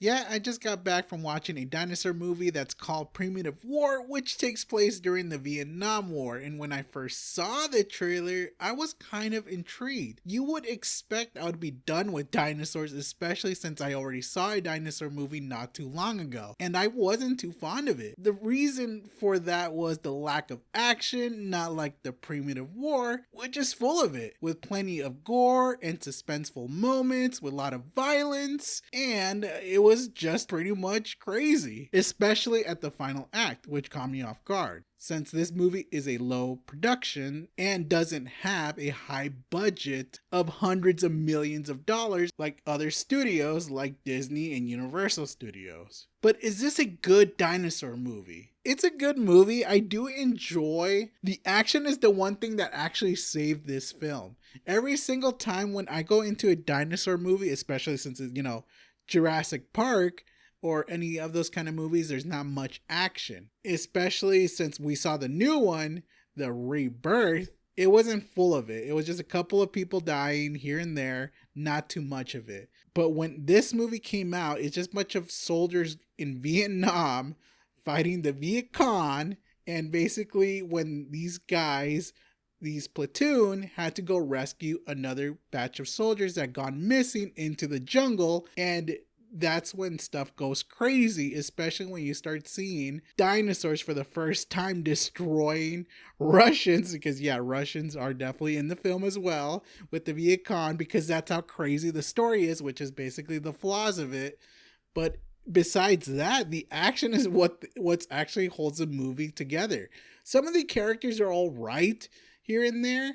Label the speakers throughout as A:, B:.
A: Yeah, I just got back from watching a dinosaur movie that's called Primitive War, which takes place during the Vietnam War. And when I first saw the trailer, I was kind of intrigued. You would expect I would be done with dinosaurs, especially since I already saw a dinosaur movie not too long ago, and I wasn't too fond of it. The reason for that was the lack of action, not like the Primitive War, which is full of it, with plenty of gore and suspenseful moments, with a lot of violence, and it was just pretty much crazy, especially at the final act, which caught me off guard. Since this movie is a low production and doesn't have a high budget of hundreds of millions of dollars like other studios like Disney and Universal Studios. But is this a good dinosaur movie? It's a good movie. I do enjoy. The action is the one thing that actually saved this film. Every single time when I go into a dinosaur movie, especially since it's, Jurassic Park or any of those kind of movies, there's not much action. Especially since we saw the new one, the Rebirth, it wasn't full of it. It was just a couple of people dying here and there, not too much of it. But when this movie came out, it's just a bunch of soldiers in Vietnam fighting the Viet Cong, and basically when these platoon had to go rescue another batch of soldiers that gone missing into the jungle, and that's when stuff goes crazy, especially when you start seeing dinosaurs for the first time destroying Russians, because yeah, Russians are definitely in the film as well with the Viet Cong, because that's how crazy the story is, which is basically the flaws of it. But besides that, the action is what's actually holds the movie together. Some of the characters are all right here and there,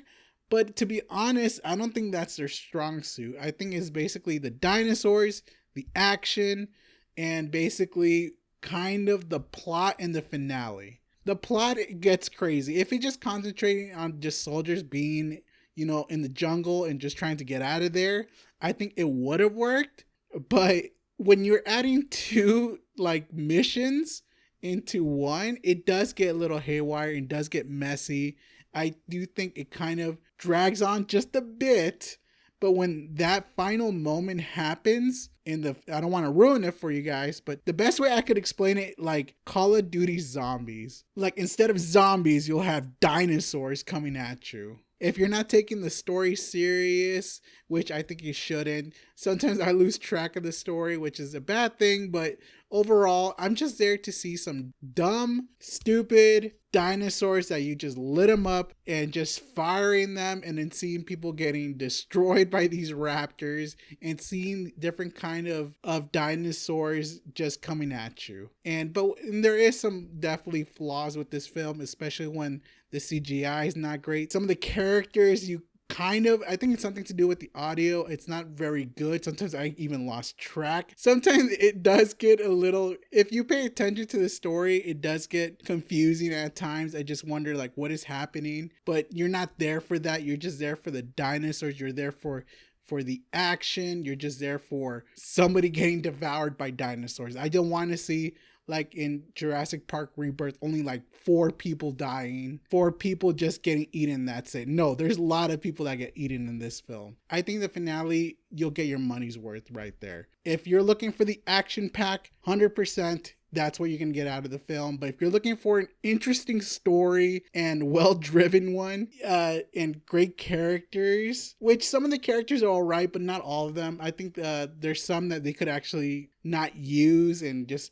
A: but to be honest, I don't think that's their strong suit. I think it's basically the dinosaurs, the action, and basically kind of the plot and the finale. The plot gets crazy. If you're just concentrating on just soldiers being, in the jungle and just trying to get out of there, I think it would have worked. But when you're adding two like missions into one, it does get a little haywire and does get messy. I do think it kind of drags on just a bit, but when that final moment happens I don't want to ruin it for you guys, but the best way I could explain it, like Call of Duty zombies. Like instead of zombies, you'll have dinosaurs coming at you. If you're not taking the story serious, which I think you shouldn't, sometimes I lose track of the story, which is a bad thing, but overall, I'm just there to see some dumb, stupid dinosaurs that you just lit them up and just firing them, and then seeing people getting destroyed by these raptors and seeing different kind of dinosaurs just coming at you. But there is some definitely flaws with this film, especially when the CGI is not great. Some of the characters I think it's something to do with the audio. It's not very good. Sometimes I even lost track. Sometimes it does get a little, if you pay attention to the story, it does get confusing at times. I just wonder like what is happening, but you're not there for that. You're just there for the dinosaurs. You're there for the action. You're just there for somebody getting devoured by dinosaurs. I don't want to see, like in Jurassic Park Rebirth, only like 4 people dying, 4 people just getting eaten, that's it. No, there's a lot of people that get eaten in this film. I think the finale, you'll get your money's worth right there. If you're looking for the action pack, 100%, that's what you can get out of the film. But if you're looking for an interesting story and well-driven one, and great characters, which some of the characters are all right, but not all of them. I think there's some that they could actually not use,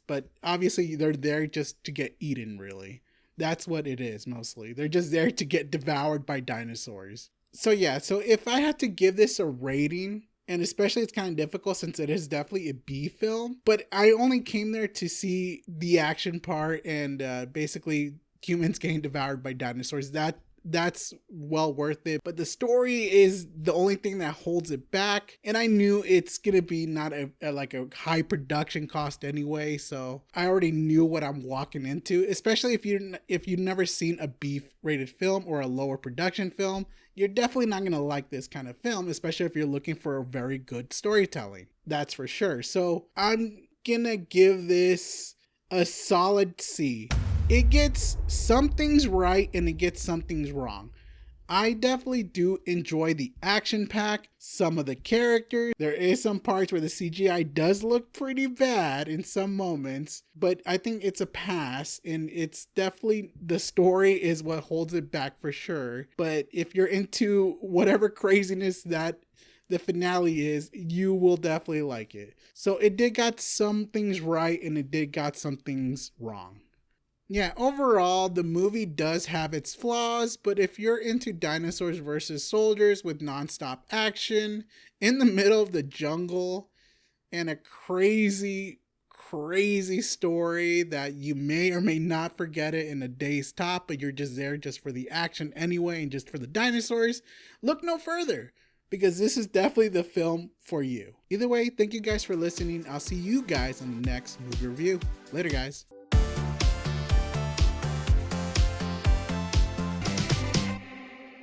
A: but obviously they're there just to get eaten, really. That's what it is mostly. They're just there to get devoured by dinosaurs. So if I had to give this a rating, and especially it's kind of difficult since it is definitely a B film, but I only came there to see the action part and basically humans getting devoured by dinosaurs. That's well worth it, but the story is the only thing that holds it back, and I knew it's gonna be not a high production cost anyway, so I already knew what I'm walking into. Especially if you've never seen a B rated film or a lower production film, you're definitely not gonna like this kind of film, especially if you're looking for a very good storytelling. That's for sure. So I'm gonna give this a solid C. It gets some things right and it gets some things wrong. I definitely do enjoy the action pack, some of the characters. There is some parts where the CGI does look pretty bad in some moments, but I think it's a pass, and it's definitely, the story is what holds it back for sure. But if you're into whatever craziness that the finale is, you will definitely like it. So it did got some things right and it did got some things wrong. Yeah, overall, the movie does have its flaws, but if you're into dinosaurs versus soldiers with nonstop action in the middle of the jungle and a crazy story that you may or may not forget it in a day's top, but you're just there just for the action anyway and just for the dinosaurs, look no further because this is definitely the film for you. Either way, thank you guys for listening. I'll see you guys in the next movie review. Later, guys.